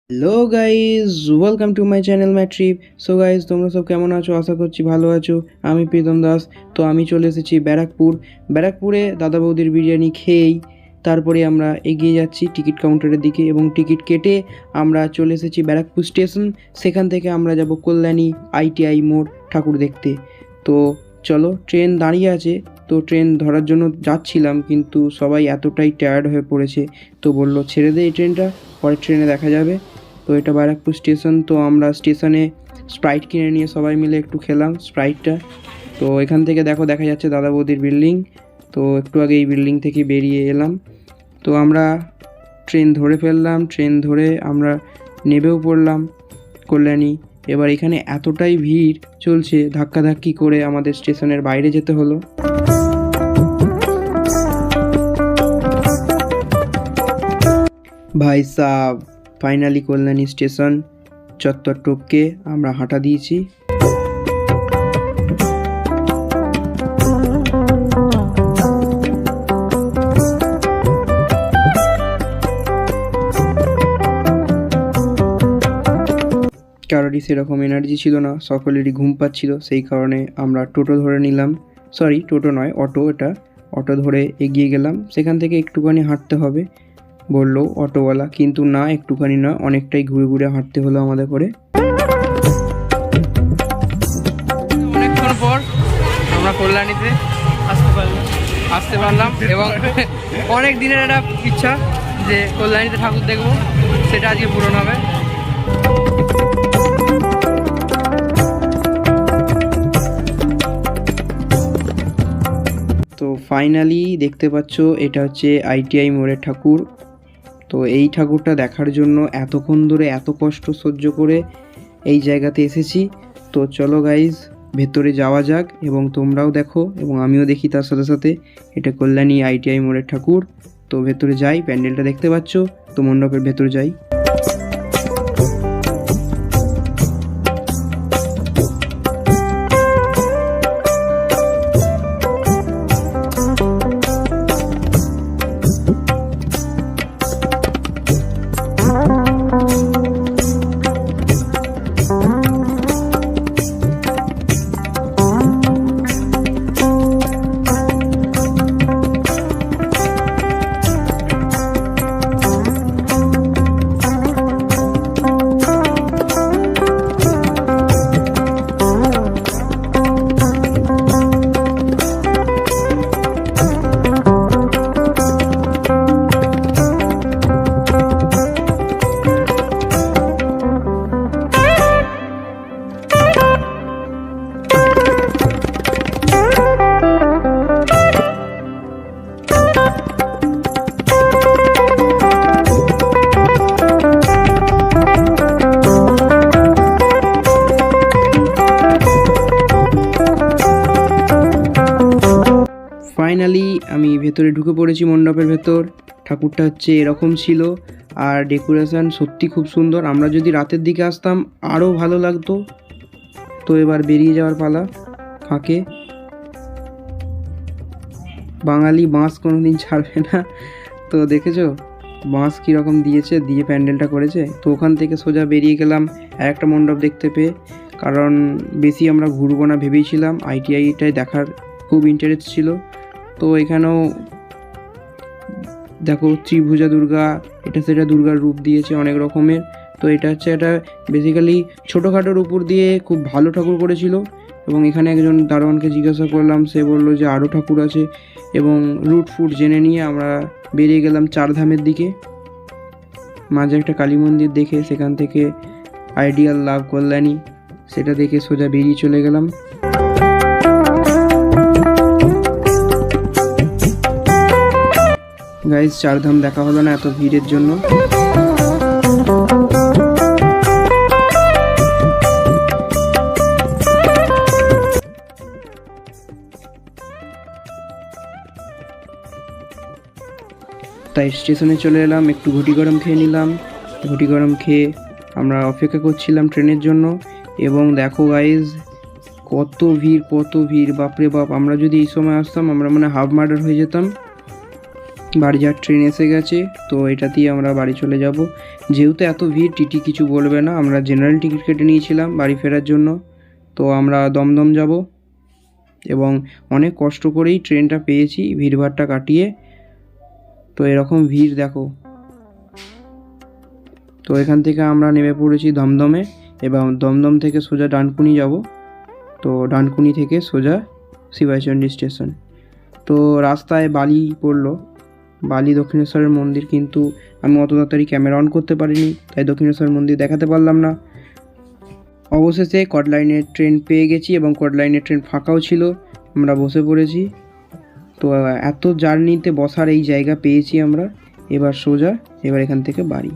Hello guys, welcome to my channel my trip. So guys, তোমরা সব কেমন আছো? আশা করছি ভালো আছো। আমি প্রীতম দাস। তো আমি চলে এসেছি ব্যারাকপুরে দাদা বৌদির বিরিয়ানি খেয়েই তারপরে আমরা এগিয়ে যাচ্ছি টিকিট কাউন্টারের দিকে এবং টিকিট কেটে আমরা চলে এসেছি ব্যারাকপুর স্টেশন। সেখান থেকে আমরা যাব কল্যাণী ITI মোড় ঠাকুর দেখতে। তো চলো, ট্রেন দাঁড়িয়ে আছে, তো ট্রেন ধরার জন্য যাচ্ছিলাম, কিন্তু সবাই এতটাই টায়ার্ড হয়ে পড়েছে, তো বললো ছেড়ে দে এই ট্রেনটা, পরের ট্রেনে দেখা যাবে। তো এটা ব্যারাকপুর স্টেশন। তো আমরা স্টেশনে স্প্রাইট কিনে নিয়ে সবাই মিলে একটু খেলাম স্প্রাইটটা। তো এখান থেকে দেখা যাচ্ছে দাদা বৌদির বিল্ডিং। তো একটু আগে এই বিল্ডিং থেকে বেরিয়ে এলাম। তো আমরা ট্রেন ধরে ফেললাম, ট্রেন ধরে আমরা নেবেও পড়লাম কল্যাণী। এবার এখানে এতটাই ভিড় চলছে, ধাক্কাধাক্কি করে আমাদের স্টেশনের বাইরে যেতে হলো। ভাই সাব, ফাইনালি কল্যাণী স্টেশন চত্বর টপকে আমরা হাঁটা দিয়েছি। কারোরই সেরকম এনার্জি ছিল না, সকলেরই ঘুম পাচ্ছিল, সেই কারণে আমরা টোটো ধরে নিলাম। সরি, টোটো নয়, অটো। এটা অটো ধরে এগিয়ে গেলাম। সেখান থেকে একটুখানি হাঁটতে হবে বললো অটোওয়ালা, কিন্তু না, একটুখানি না, অনেকটাই ঘুরে ঘুরে হাঁটতে হলো আমাদের করে। অনেকক্ষণ পর আমরা কল্যাণীতে আসতে পারলাম এবং অনেক দিনের একটা ইচ্ছা যে কল্যাণীতে ঠাকুর দেখবো, সেটা আজকে পূরণ হবে। তো ফাইনালি দেখতে পাচ্ছ, এটা হচ্ছে ITI মোড়ের ঠাকুর। তো এই ঠাকুরটা দেখার জন্য এতক্ষণ ধরে এত কষ্ট সহ্য করে এই জায়গাতে এসেছি। তো চলো গাইজ, ভেতরে যাওয়া যাক এবং তোমরাও দেখো এবং আমিও দেখি তার সাথে সাথে। এটা কল্যাণী ITI মোড়ের ঠাকুর। তো ভেতরে যাই, প্যান্ডেলটা দেখতে পাচ্ছ, তো মণ্ডপের ভেতরে যাই। ফাইনালি আমি ভেতরে ঢুকে পড়েছি মণ্ডপের ভেতর। ঠাকুরটা হচ্ছে এরকম ছিল, আর ডেকোরেশন সত্যি খুব সুন্দর। আমরা যদি রাতের দিকে আসতাম আরও ভালো লাগতো। তো এবার বেরিয়ে যাওয়ার পালা ফাঁকে। বাঙালি বাঁশ কোনোদিন ছাড়বে না। তো দেখেছো বাঁশ কীরকম দিয়ে প্যান্ডেলটা করেছে। তো ওখান থেকে সোজা বেরিয়ে গেলাম আর একটা মণ্ডপ দেখতে পেয়ে, কারণ বেশি আমরা ঘুরবো না ভেবেছিলাম, ITIটাই দেখার খুব ইন্টারেস্ট ছিল। তো এখানেও দেখো ত্রিভুজা দুর্গা, এটা সেটা দুর্গার রূপ দিয়েছে অনেক রকমের। তো এটা হচ্ছে একটা বেসিক্যালি ছোটোখাটোর উপর দিয়ে খুব ভালো ঠাকুর করেছিল। এবং এখানে একজন দারোয়ানকে জিজ্ঞাসা করলাম, সে বললো যে আরও ঠাকুর আছে। এবং রুট ফুট জেনে নিয়ে আমরা বেরিয়ে গেলাম চারধামের দিকে। মাঝে একটা কালী মন্দির দেখে সেখান থেকে আইডিয়াল লাভ কল্যাণী, সেটা দেখে সোজা বেরিয়ে চলে গেলাম। গাইজ, চারধাম দেখা হলো না এত ভিড়ের জন্য। তাই স্টেশনে চলে এলাম, একটু ঘটি গরম খেয়ে নিলাম। ঘটি গরম খেয়ে আমরা অপেক্ষা করছিলাম ট্রেনের জন্য। এবং দেখো গাইজ, কত ভিড়, বাপরে বাপ। আমরা যদি এই সময় আসতাম আমরা মানে হাফ মার্ডার হয়ে যেতাম। বাড়ি যাওয়ার ট্রেন এসে গেছে, তো এটাতেই আমরা বাড়ি চলে যাব। যেহেতু এত ভিড়, টিটি কিছু বলবে না, আমরা জেনারেল টিকিট কেটে নিয়েছিলাম বাড়ি ফেরার জন্য। তো আমরা দমদম যাব এবং অনেক কষ্ট করেই ট্রেনটা পেয়েছি ভিড়ভাড়টা কাটিয়ে। তো এরকম ভিড় দেখো। তো এখান থেকে আমরা নেমে পড়েছি দমদমে এবং দমদম থেকে সোজা ডানকুনি যাব। তো ডানকুনি থেকে সোজা শিবাইচন্ডী স্টেশন। তো রাস্তায় বালি পড়লো, বালি দক্ষিণেশ্বরের মন্দির, কিন্তু আমি অত তাড়াতাড়ি ক্যামেরা অন করতে পারিনি, তাই দক্ষিণেশ্বর মন্দির দেখাতে পারলাম না। অবশেষে কটলাইনের ট্রেন পেয়ে গেছি এবং কটলাইনের ট্রেন ফাঁকাও ছিল, আমরা বসে পড়েছি। তো এত জার্নিতে বসার এই জায়গা পেয়েছি আমরা। এবার সোজা এবার এখান থেকে বাড়ি।